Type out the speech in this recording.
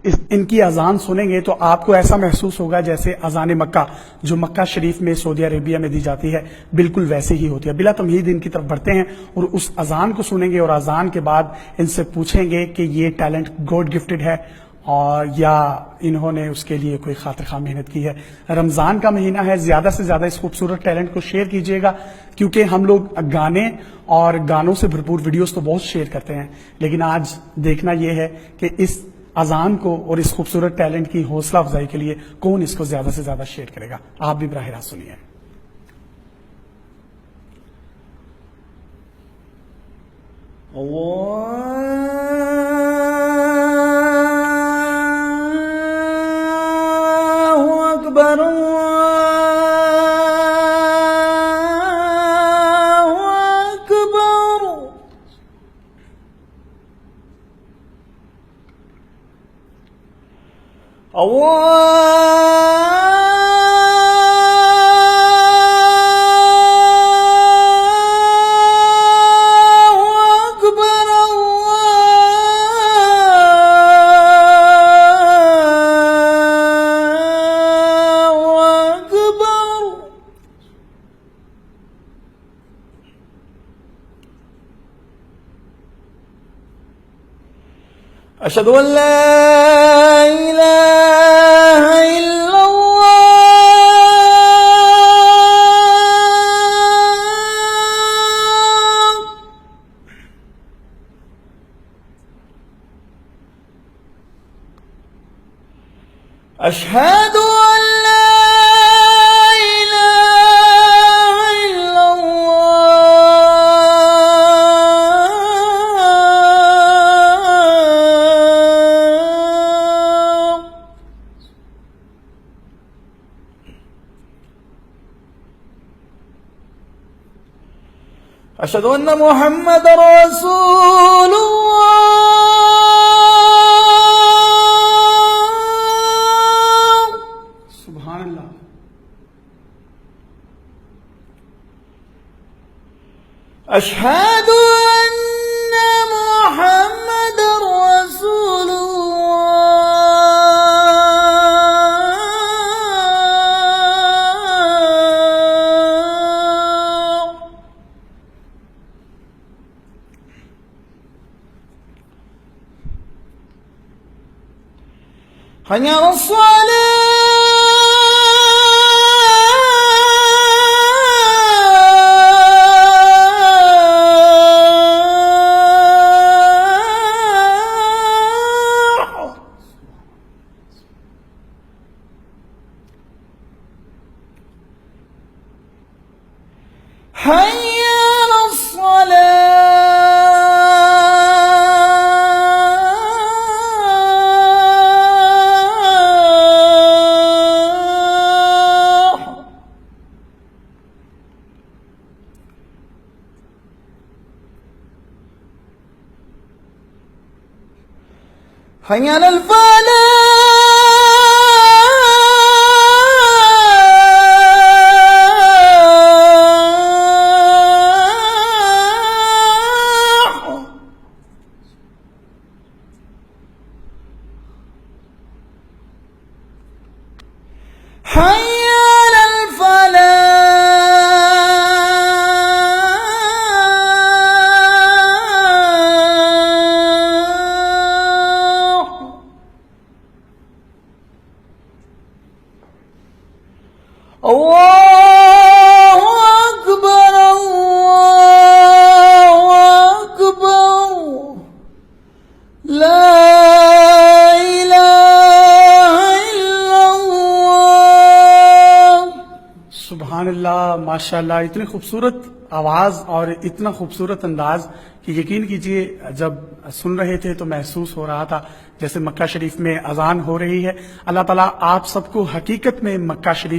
इनकी अजान सुनेंगे तो आपको ऐसा महसूस होगा जैसे अजान मक्का जो मक्का शरीफ में सऊदी अरेबिया में दी जाती है, बिल्कुल वैसे ही होती है। बिला तमहीद इनकी तरफ बढ़ते हैं और उस अजान को सुनेंगे और अजान के बाद इनसे पूछेंगे कि ये टैलेंट गॉड गिफ्टेड है और या इन्होंने उसके लिए कोई खातिर खा मेहनत की है। रमजान का महीना है, ज्यादा से ज्यादा इस खूबसूरत टैलेंट को शेयर कीजिएगा, क्योंकि हम लोग गाने और गानों से भरपूर वीडियोस तो बहुत शेयर करते हैं, लेकिन आज देखना यह है कि इस अजान को और इस खूबसूरत टैलेंट की हौसला अफजाई के लिए कौन इसको ज्यादा से ज्यादा शेयर करेगा। आप भी बराह रास्त सुनिए। अकबर अशहदु अल्ला इलाहा इल्लल्लाह अशहदु अल्ला अशहदु अन्ना मुहम्मदर रसूलुल्लाह। सुभान अल्लाह। अशहदु अन्ना मुहम्मदर रसूलुल्लाह। हया अस्सलाह हया अलल फलाह। हया अलल फलाह। अल्लाहु अकबर अल्लाहु अकबर ला इलाहा इल्लल्लाह। सुभान अल्लाह, माशाअल्लाह। इतनी खूबसूरत आवाज और इतना खूबसूरत अंदाज कि यकीन कीजिए जब सुन रहे थे तो महसूस हो रहा था जैसे मक्का शरीफ में अजान हो रही है। अल्लाह ताला आप सबको हकीकत में मक्का शरीफ